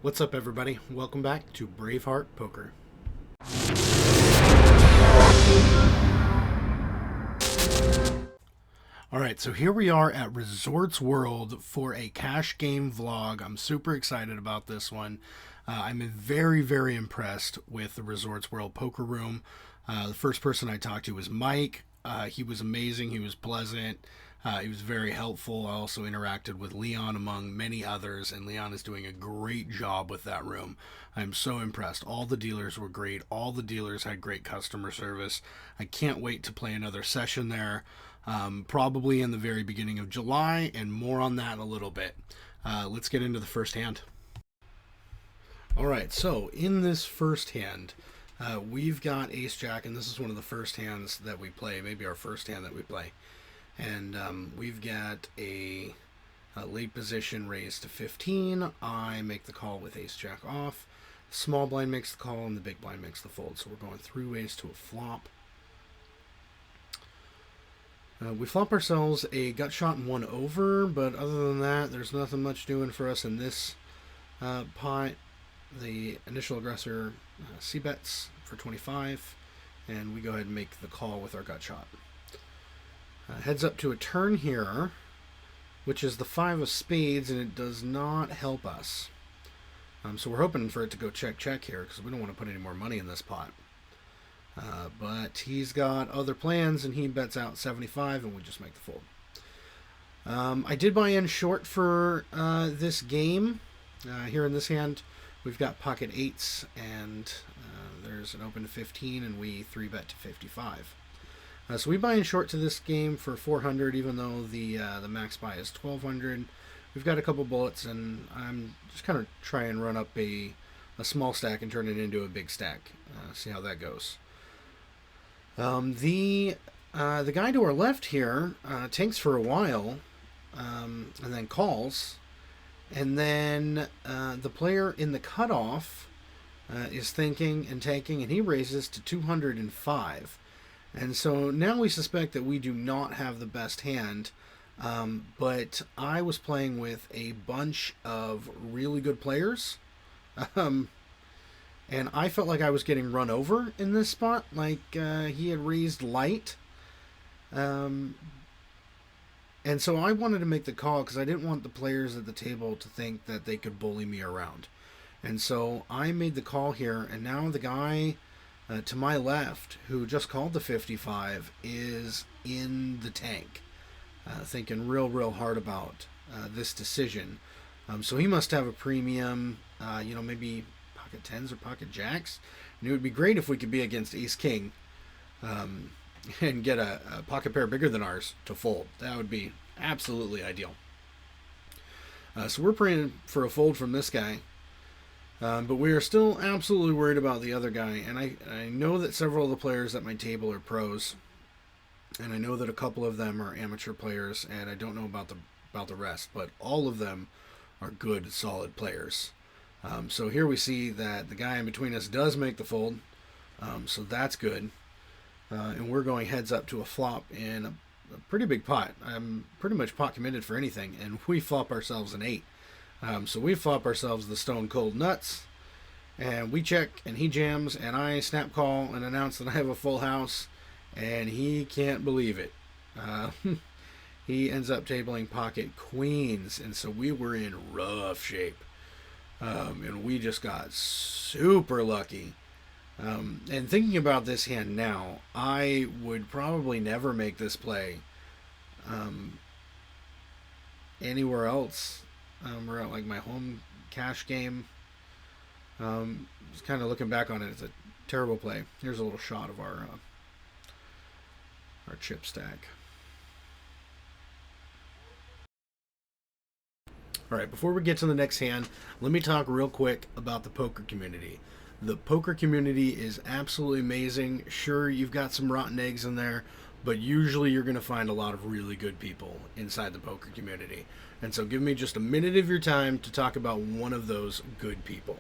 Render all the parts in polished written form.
What's up, everybody? Welcome back to Braveheart Poker. Alright, so here we are at Resorts World for a cash game vlog. I'm super excited about this one. I'm very, very impressed with the Resorts World Poker Room. The first person I talked to was Mike. He was amazing. He was pleasant. He was very helpful. I also interacted with Leon among many others, and Leon is doing a great job with that room. I'm so impressed. All the dealers were great. All the dealers had great customer service. I can't wait to play another session there, probably in the very beginning of July, and more on that in a little bit. Let's get into the first hand. Alright, so in this first hand, we've got Ace-Jack, and this is one of the first hands that we play, maybe our first hand that we play. And we've got a late position raised to 15. I make the call with Ace-Jack off. The small blind makes the call, and the big blind makes the fold. So we're going 3 ways to a flop. We flop ourselves a gut shot and 1 over, but other than that, there's nothing much doing for us in this pot. The initial aggressor c-bets for 25, and we go ahead and make the call with our gut shot. Heads up to a turn here, which is the 5 of spades, and it does not help us. So we're hoping for it to go check here, because we don't want to put any more money in this pot. But he's got other plans, and he bets out 75, and we just make the fold. I did buy in short for this game. Here in this hand, we've got pocket 8s, and there's an open to 15, and we 3-bet to 55. So we buy in short to this game for 400, even though the max buy is 1200. We've got a couple bullets, and I'm just kind of try and run up a small stack and turn it into a big stack. See how that goes. The guy to our left here tanks for a while, and then calls, and then the player in the cutoff is thinking and tanking, and he raises to 205. And so now we suspect that we do not have the best hand, but I was playing with a bunch of really good players, and I felt like I was getting run over in this spot, like he had raised light, and so I wanted to make the call because I didn't want the players at the table to think that they could bully me around. And so I made the call here, and now the guy to my left, who just called the 55, is in the tank, thinking real hard about this decision. So he must have a premium, maybe pocket 10s or pocket jacks. And it would be great if we could be against ace-king and get a pocket pair bigger than ours to fold. That would be absolutely ideal. So we're praying for a fold from this guy. But we are still absolutely worried about the other guy, and I know that several of the players at my table are pros, and I know that a couple of them are amateur players, and I don't know about the rest, but all of them are good, solid players. So here we see that the guy in between us does make the fold, so that's good, and we're going heads up to a flop in a pretty big pot. I'm pretty much pot committed for anything, and we flop ourselves an 8. So we flop ourselves the stone cold nuts, and we check, and he jams, and I snap call and announce that I have a full house, and he can't believe it. He ends up tabling pocket queens, and so we were in rough shape, and we just got super lucky. And thinking about this hand now, I would probably never make this play anywhere else. We're at like my home cash game. Just kind of looking back on it, it's a terrible play. Here's a little shot of our chip stack. All right, before we get to the next hand, let me talk real quick about the poker community. The poker community is absolutely amazing. Sure, you've got some rotten eggs in there, but usually you're going to find a lot of really good people inside the poker community. And so give me just a minute of your time to talk about one of those good people.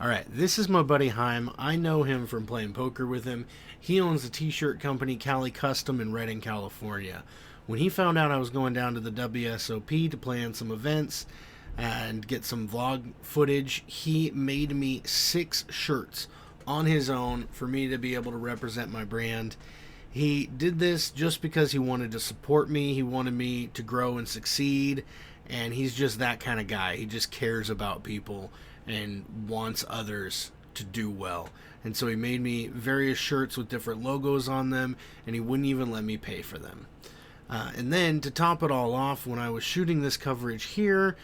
All right, this is my buddy Haim. I know him from playing poker with him. He owns a t-shirt company, Cali Custom, in Redding, California. When he found out I was going down to the WSOP to play in some events, and get some vlog footage. He made me 6 shirts on his own for me to be able to represent my brand. He did this just because he wanted to support me. He wanted me to grow and succeed. And he's just that kind of guy. He just cares about people and wants others to do well. And so he made me various shirts with different logos on them, and he wouldn't even let me pay for them. And then to top it all off, when I was shooting this coverage here,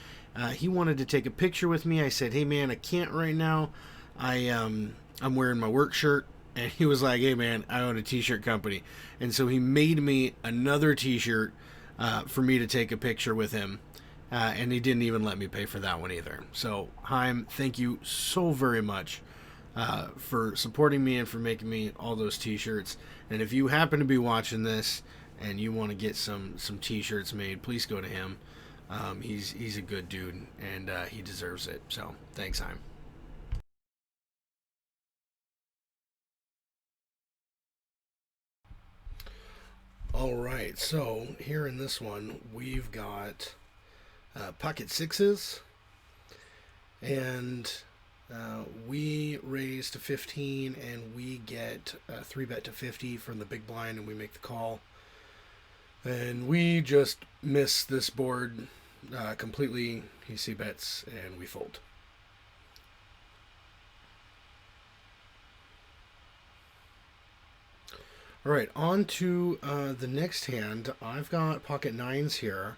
he wanted to take a picture with me. I said, "Hey man, I can't right now. I'm wearing my work shirt." And he was like, "Hey man, I own a t-shirt company." And so he made me another t-shirt for me to take a picture with him. And he didn't even let me pay for that one either. So, Haim, thank you so very much for supporting me and for making me all those t-shirts. And if you happen to be watching this and you want to get some t-shirts made, please go to him. He's a good dude, and he deserves it. So, thanks, Haim. All right, so here in this one, we've got pocket sixes, and we raise to 15, and we get a 3-bet to 50 from the big blind, and we make the call. And we just miss this board completely. He c-bets, and we fold. All right, on to the next hand. I've got pocket nines here,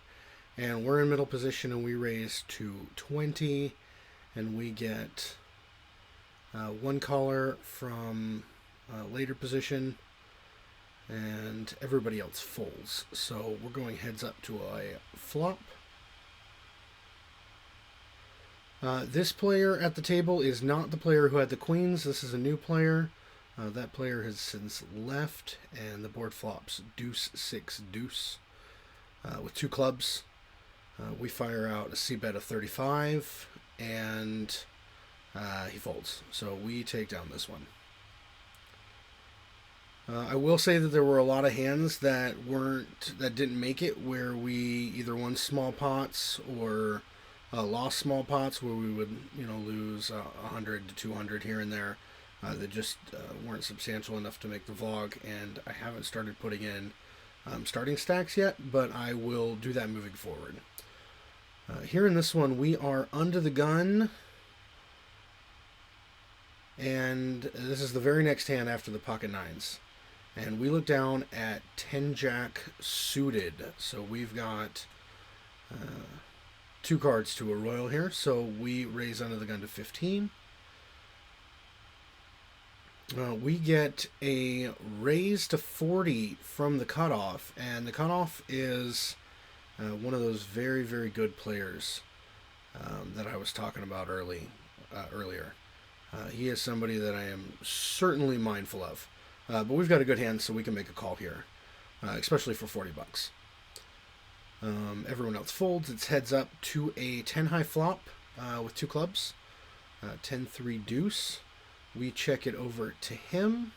and we're in middle position, and we raise to 20, and we get one caller from later position, and everybody else folds. So we're going heads up to a flop. This player at the table is not the player who had the queens. This is a new player. That player has since left, and the board flops deuce, 6, deuce with 2 clubs. We fire out a c-bet of 35, and he folds. So we take down this one. I will say that there were a lot of hands that didn't make it, where we either won small pots or lost small pots, where we would lose 100 to 200 here and there. That just weren't substantial enough to make the vlog, and I haven't started putting in starting stacks yet, but I will do that moving forward. Here in this one, we are under the gun, and this is the very next hand after the pocket nines. And we look down at 10-jack suited, so we've got 2 cards to a royal here, so we raise under the gun to 15. We get a raise to 40 from the cutoff, and the cutoff is one of those very, very good players that I was talking about earlier. He is somebody that I am certainly mindful of, but we've got a good hand, so we can make a call here, especially for 40 bucks. Everyone else folds. It's heads up to a 10-high flop with 2 clubs, 10-3 deuce. We check it over to him.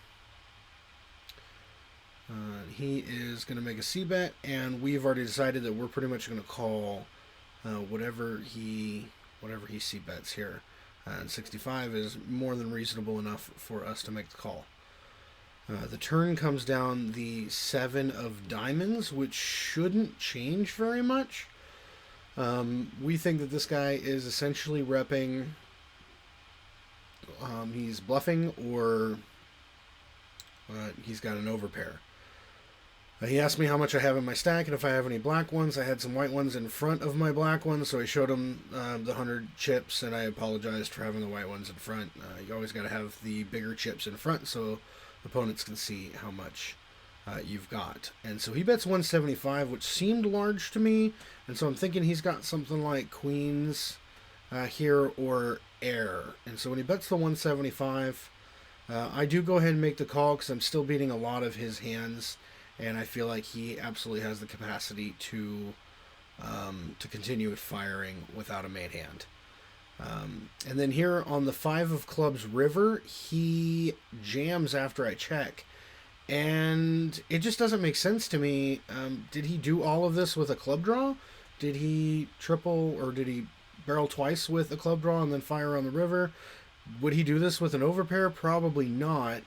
He is going to make a c-bet, and we've already decided that we're pretty much going to call whatever he c-bets here. And 65 is more than reasonable enough for us to make the call. The turn comes down the 7 of diamonds, which shouldn't change very much. We think that this guy is essentially repping. He's bluffing, or he's got an overpair. He asked me how much I have in my stack and if I have any black ones. I had some white ones in front of my black ones, so I showed him the 100 chips, and I apologized for having the white ones in front. You always got to have the bigger chips in front so opponents can see how much you've got. And so he bets 175, which seemed large to me, and so I'm thinking he's got something like queens here or air. And so when he bets the 175, I do go ahead and make the call because I'm still beating a lot of his hands, and I feel like he absolutely has the capacity to continue firing without a made hand. And then here on the 5 of clubs river, he jams after I check, and it just doesn't make sense to me. Did he do all of this with a club draw? Did he triple, or did he barrel twice with a club draw and then fire on the river. Would he do this with an overpair? Probably not.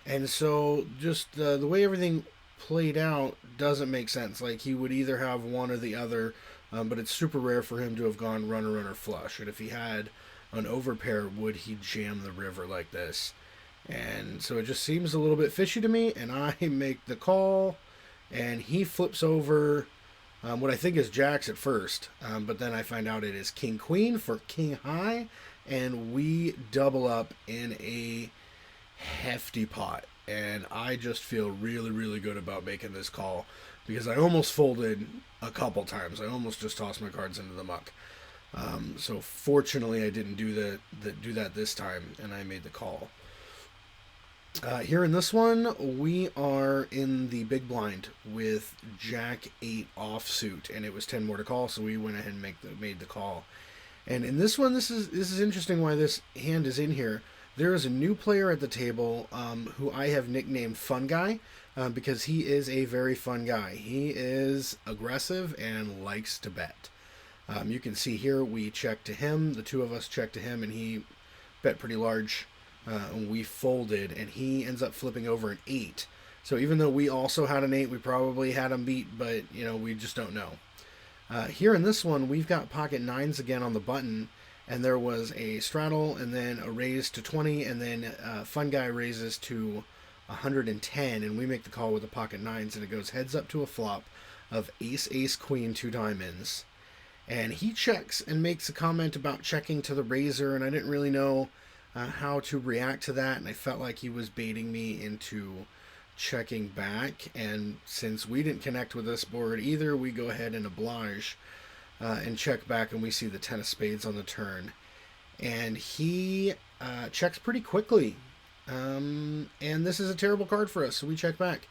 And so just the way everything played out doesn't make sense. Like he would either have one or the other, but it's super rare for him to have gone runner flush. And if he had an overpair, would he jam the river like this? And so it just seems a little bit fishy to me, and I make the call, and he flips over what I think is jacks at first, but then I find out it is king queen for king high, and we double up in a hefty pot. And I just feel really, really good about making this call because I almost folded a couple times. I almost just tossed my cards into the muck. So fortunately, I didn't do that this time, and I made the call. Here in this one, we are in the big blind with Jack 8 offsuit, and it was 10 more to call, so we went ahead and made the call. And in this one, this is interesting why this hand is in here. There is a new player at the table who I have nicknamed Fun Guy because he is a very fun guy. He is aggressive and likes to bet. You can see here we check to him. The two of us check to him, and he bet pretty large. We folded, and he ends up flipping over an 8. So even though we also had an 8, we probably had him beat, but we just don't know. Here in this one, we've got pocket 9s again on the button, and there was a straddle, and then a raise to 20, and then Fun Guy raises to 110, and we make the call with the pocket 9s, and it goes heads up to a flop of ace, ace, queen, 2 diamonds. And he checks and makes a comment about checking to the raiser, and I didn't really know how to react to that, and I felt like he was baiting me into checking back. And since we didn't connect with this board either, we go ahead and oblige and check back, and we see the 10 of spades on the turn. And he checks pretty quickly, and this is a terrible card for us, so we check back.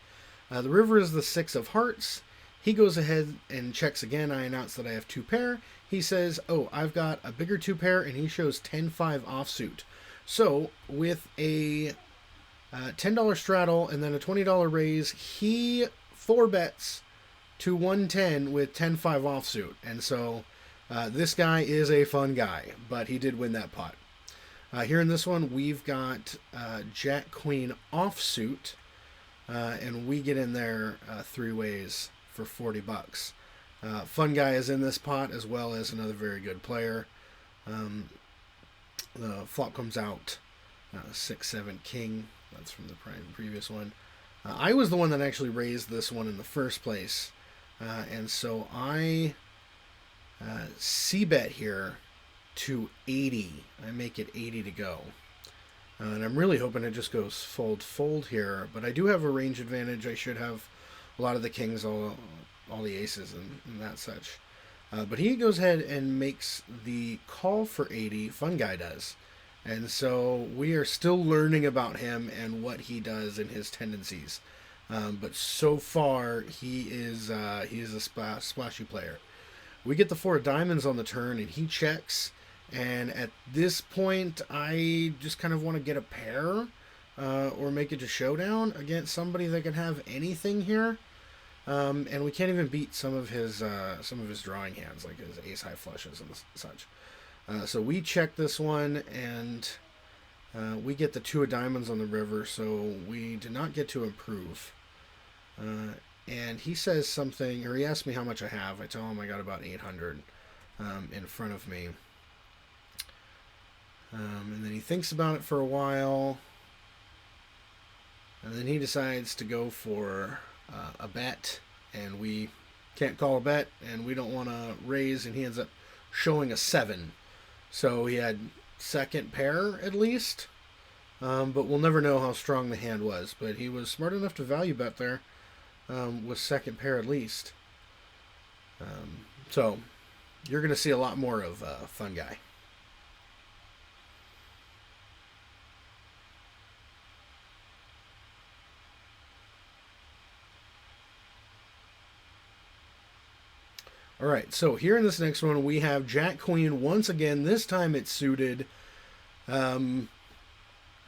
The river is the 6 of hearts. He goes ahead and checks again. I announce that I have 2 pair. He says, oh, I've got a bigger 2 pair, and he shows 10-5 offsuit. So with a $10 straddle and then a $20 raise, he 4-bets to 110 with 10-5 offsuit. And so this guy is a fun guy, but he did win that pot. Here in this one, we've got Jack Queen offsuit, and we get in there 3 ways for $40. Fun Guy is in this pot as well as another very good player. The flop comes out 6-7 king. That's from the previous one. I was the one that actually raised this one in the first place, and so I c-bet here to 80. I make it 80 to go. And I'm really hoping it just goes fold here, but I do have a range advantage. I should have a lot of the kings, all the aces, and that such. But he goes ahead and makes the call for 80. Fun Guy does. And so we are still learning about him and what he does and his tendencies. But so far, he is a splashy player. We get the 4 of diamonds on the turn, and he checks. And at this point, I just kind of want to get a pair or make it to showdown against somebody that can have anything here. And we can't even beat some of his drawing hands, like his ace high flushes and such. So we check this one, and we get the 2 of diamonds on the river, so we did not get to improve. And he says something, or he asks me how much I have. I tell him I got about 800 in front of me. And then he thinks about it for a while, and then he decides to go for a bet, and we can't call a bet, and we don't want to raise, and he ends up showing a 7. So he had second pair at least, but we'll never know how strong the hand was. But he was smart enough to value bet there with second pair at least. So you're going to see a lot more of Fun Guy. All right, so here in this next one, we have Jack Queen once again. This time it's suited. I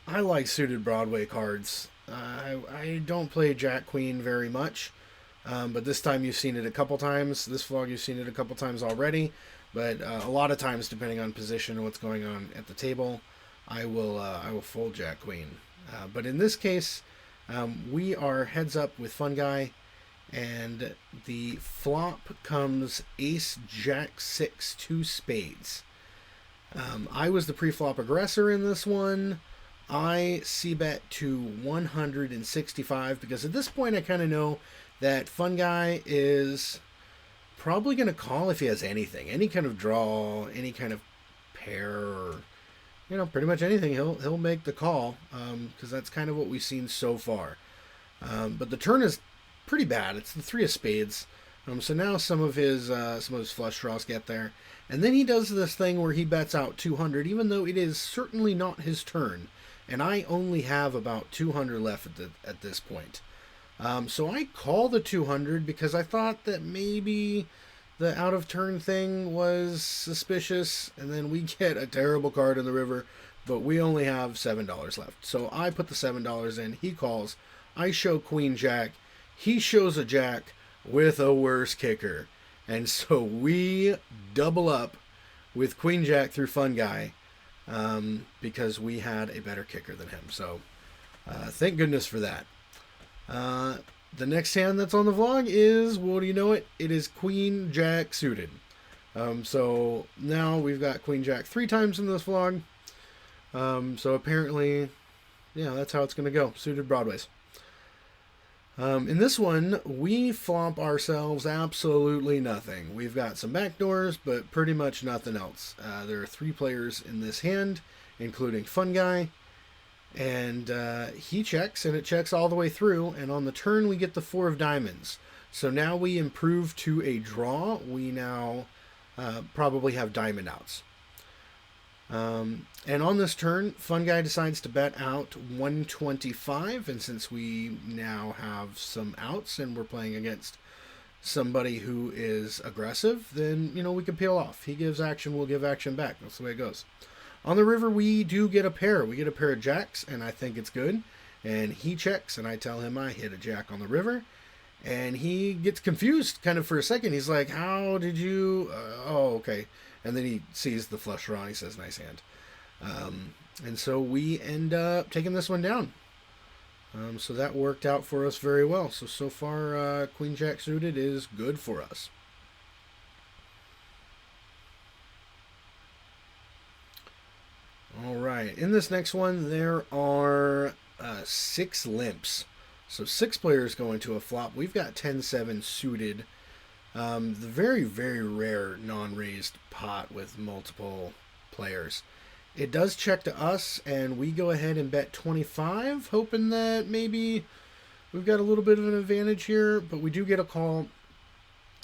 like suited Broadway cards. I don't play Jack Queen very much, but this time you've seen it a couple times. This vlog you've seen it a couple times already. But a lot of times, depending on position and what's going on at the table, I will fold Jack Queen. But in this case, we are heads up with Fun Guy, and the flop comes Ace Jack 6 2 spades. I was the pre-flop aggressor in this one. I c-bet to 165 because at this point I kind of know that Fun Guy is probably going to call if he has anything, any kind of draw, any kind of pair, or pretty much anything. He'll make the call because that's kind of what we've seen so far. But the turn is pretty bad. It's the 3 of spades. So now some of his flush draws get there, and then he does this thing where he bets out 200, even though it is certainly not his turn, and I only have about 200 left at this point. So I call the 200 because I thought that maybe the out of turn thing was suspicious, and then we get a terrible card in the river, but we only have $7 left. So I put the $7 in. He calls. I show Queen Jack. He shows a Jack with a worse kicker. And so we double up with Queen Jack through Fun Guy because we had a better kicker than him. So thank goodness for that. The next hand that's on the vlog is, well, do you know it? It is Queen Jack suited. So now we've got Queen Jack 3 times in this vlog. So apparently, yeah, that's how it's going to go. Suited broadways. In this one, we flop ourselves absolutely nothing. We've got some backdoors, but pretty much nothing else. There are 3 players in this hand, including Fun Guy. And he checks, and it checks all the way through. And on the turn, we get the 4 of diamonds. So now we improve to a draw. We now probably have diamond outs. And on this turn, Fun Guy decides to bet out 125. And since we now have some outs and we're playing against somebody who is aggressive, then, we can peel off. He gives action, we'll give action back. That's the way it goes. On the river, we do get a pair. We get a pair of jacks, and I think it's good. And he checks, and I tell him I hit a jack on the river. And he gets confused kind of for a second. He's like, how did you... oh, okay. And then he sees the flush draw, and he says, nice hand. And so we end up taking this one down. So that worked out for us very well. So far, Queen Jack suited is good for us. All right, in this next one, there are 6 limps. So 6 players go into a flop. We've got 10-7 suited. The very, very rare non-raised pot with multiple players. It does check to us, and we go ahead and bet 25, hoping that maybe we've got a little bit of an advantage here. But we do get a call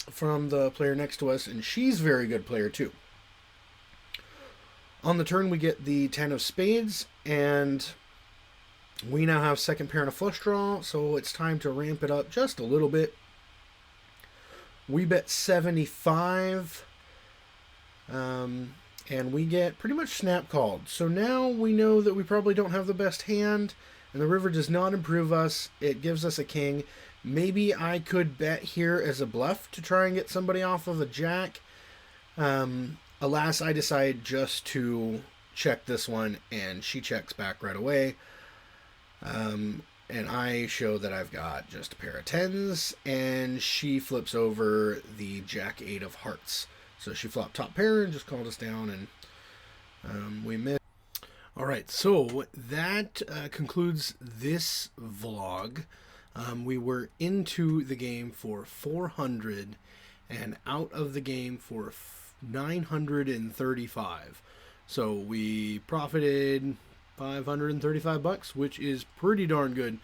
from the player next to us, and she's a very good player too. On the turn, we get the 10 of spades, and we now have second pair and a flush draw, so it's time to ramp it up just a little bit. We bet 75, and we get pretty much snap called. So now we know that we probably don't have the best hand, and the river does not improve us. It gives us a king. Maybe I could bet here as a bluff to try and get somebody off of a jack. Alas, I decide just to check this one, and she checks back right away. And I show that I've got just a pair of 10s, and she flips over the Jack 8 of hearts. So she flopped top pair and just called us down, and we missed. All right, so that concludes this vlog. We were into the game for 400 and out of the game for 935. So we profited $535, which is pretty darn good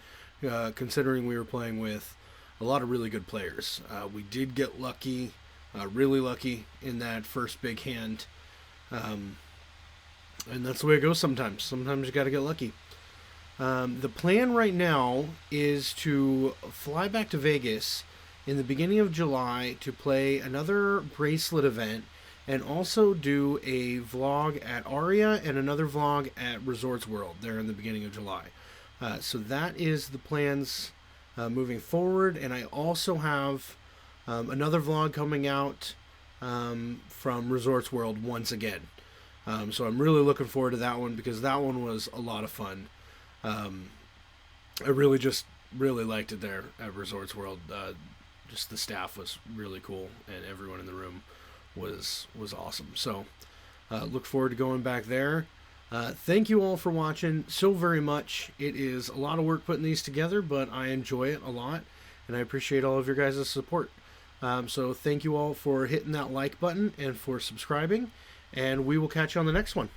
considering we were playing with a lot of really good players. We did get lucky, really lucky in that first big hand. And that's the way it goes sometimes. Sometimes you got to get lucky. The plan right now is to fly back to Vegas in the beginning of July to play another bracelet event, and also do a vlog at Aria and another vlog at Resorts World there in the beginning of July. So that is the plans moving forward. And I also have another vlog coming out from Resorts World once again. So I'm really looking forward to that one because that one was a lot of fun. I really liked it there at Resorts World. Just the staff was really cool, and everyone in the room was awesome. So look forward to going back there. Thank you all for watching so very much. It is a lot of work putting these together, but I enjoy it a lot, and I appreciate all of your guys' support. So thank you all for hitting that like button and for subscribing, and we will catch you on the next one.